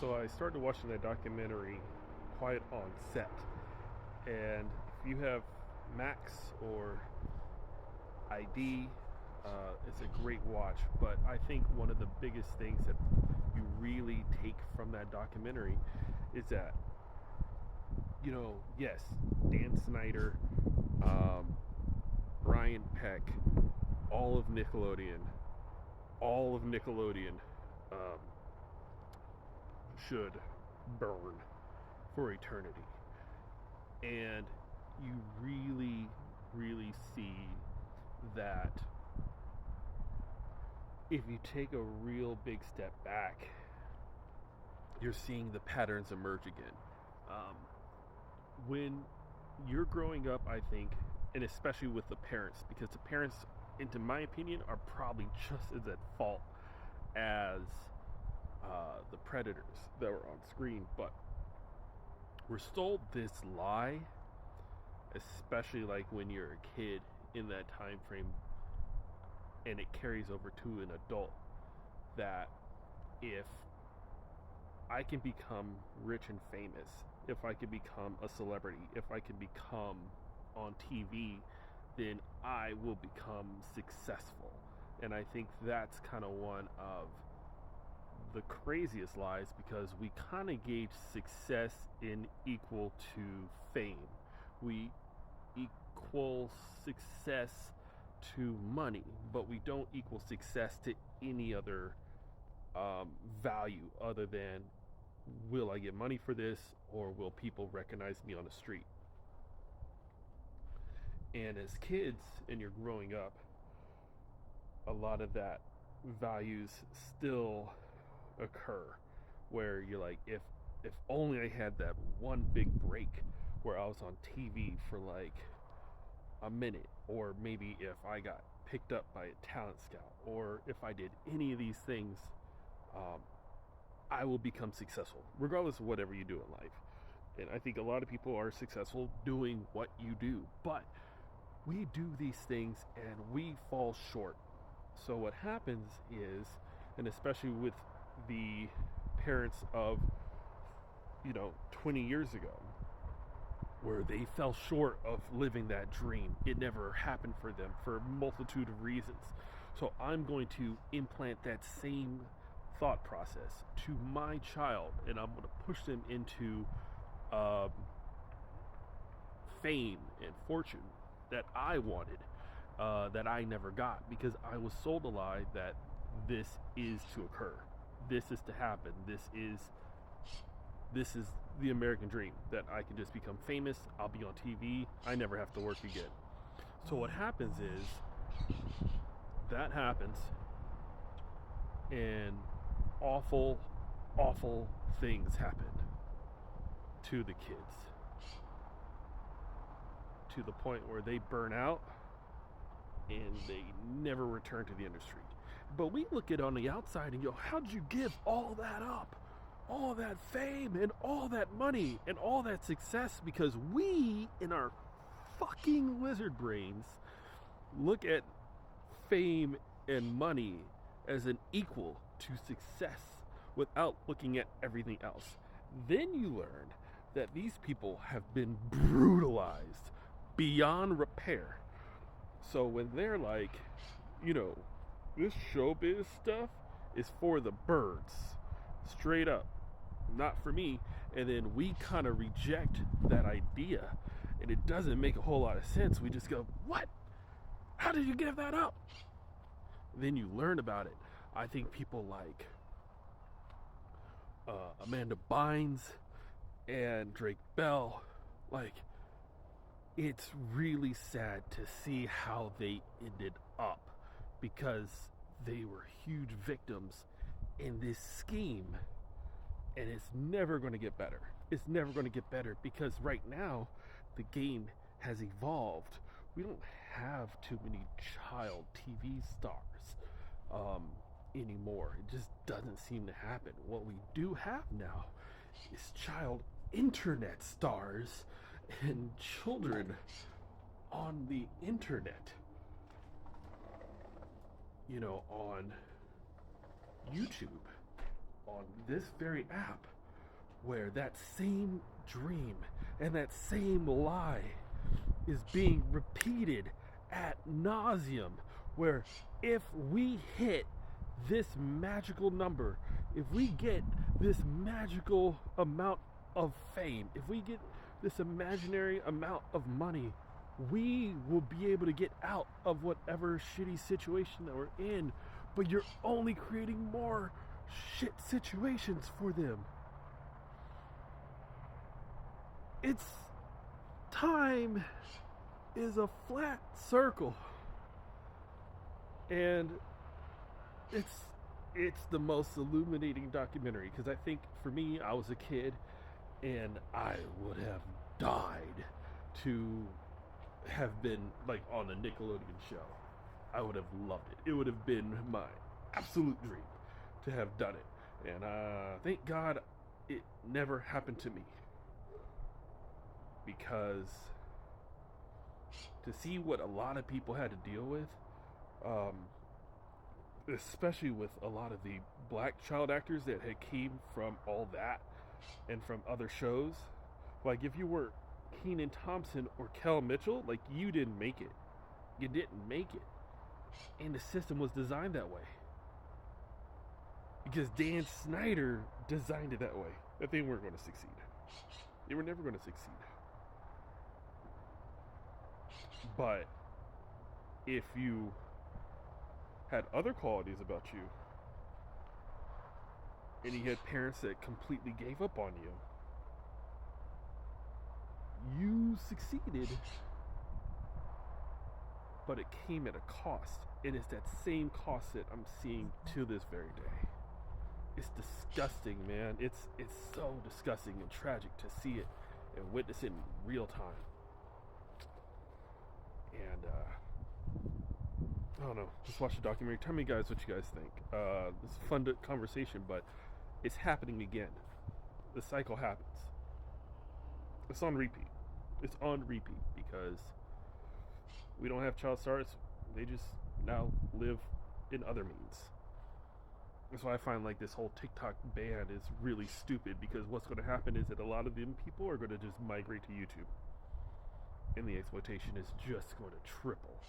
So I started watching that documentary, Quiet on Set, and if you have Max or ID, it's a great watch. But I think one of the biggest things that you really take from that documentary is that, yes, Dan Snyder, um, Brian Peck, all of Nickelodeon, all of Nickelodeon um, should burn for eternity. And you really, really see that if you take a real big step back, you're seeing the patterns emerge again. Um, when you're growing up, I think, and especially with the parents, because the parents, into my opinion, are probably just as at fault as the predators that were on screen. But we're sold this lie, especially like when you're a kid in that time frame, and it carries over to an adult, that if I can become rich and famous, if I can become a celebrity, if I can become on TV, then I will become successful. And I think that's kind of one of the craziest lies, because we kind of gauge success in equal to fame. We equal success to money, but we don't equal success to any other value other than, will I get money for this, or will people recognize me on the street? And as kids, and you're growing up, a lot of that values still occur, where you're like, if only I had that one big break where I was on TV for like a minute, or maybe if I got picked up by a talent scout, or if I did any of these things, um, I will become successful, regardless of whatever you do in life. And I think a lot of people are successful doing what you do, but we do these things and we fall short. So what happens is, and especially with the parents of 20 years ago, where they fell short of living that dream, it never happened for them for a multitude of reasons. So I'm going to implant that same thought process to my child, and I'm going to push them into um, fame and fortune that I wanted, that I never got, because I was sold a lie that this is to occur, this is to happen, this is the American dream, that I can just become famous, I'll be on TV, I never have to work again. So what happens is, that happens, and awful, awful things happen to the kids, to the point where they burn out and they never return to the industry. But we look at it on the outside and go, how'd you give all that up? All that fame and all that money and all that success? Because we, in our fucking lizard brains, look at fame and money as an equal to success without looking at everything else. Then you learn that these people have been brutalized beyond repair. So when they're like, this showbiz stuff is for the birds, straight up, not for me, and then we kind of reject that idea, and it doesn't make a whole lot of sense. We just go, what? How did you give that up? Then you learn about it. I think people like Amanda Bynes and Drake Bell, like, it's really sad to see how they ended up, because they were huge victims in this scheme, and it's never going to get better. It's never going to get better, because right now the game has evolved. We don't have too many child TV stars anymore. It just doesn't seem to happen. What we do have now is child internet stars and children on the internet, on YouTube. on this very app where that same dream and that same lie is being repeated ad nauseum, where if we hit this magical number, if we get this magical amount of fame, if we get this imaginary amount of money, we will be able to get out of whatever shitty situation that we're in. But you're only creating more shit situations for them. It's time is a flat circle, and it's the most illuminating documentary, because I think for me, I was a kid and I would have died to have been like on a Nickelodeon show. I would have loved it. It would have been my absolute dream to have done it, and thank God it never happened to me, because to see what a lot of people had to deal with, especially with a lot of the black child actors that had came from all that and from other shows. Like, if you were Kenan Thompson or Kel Mitchell, like, you didn't make it. You didn't make it. And the system was designed that way, because Dan Snyder designed it that way, that they weren't going to succeed. They were never going to succeed. But if you had other qualities about you, and you had parents that completely gave up on you, you succeeded. But it came at a cost, and it's that same cost that I'm seeing to this very day. It's disgusting, man. It's so disgusting and tragic to see it and witness it in real time. And I don't know, just watch the documentary. Tell me, guys, what you guys think. It's a fun conversation, but it's happening again. The cycle happens. It's on repeat. It's on repeat because we don't have child stars. They just now live in other means. That's why I find like this whole TikTok ban is really stupid, because what's going to happen is that a lot of them people are going to just migrate to YouTube, and the exploitation is just going to triple.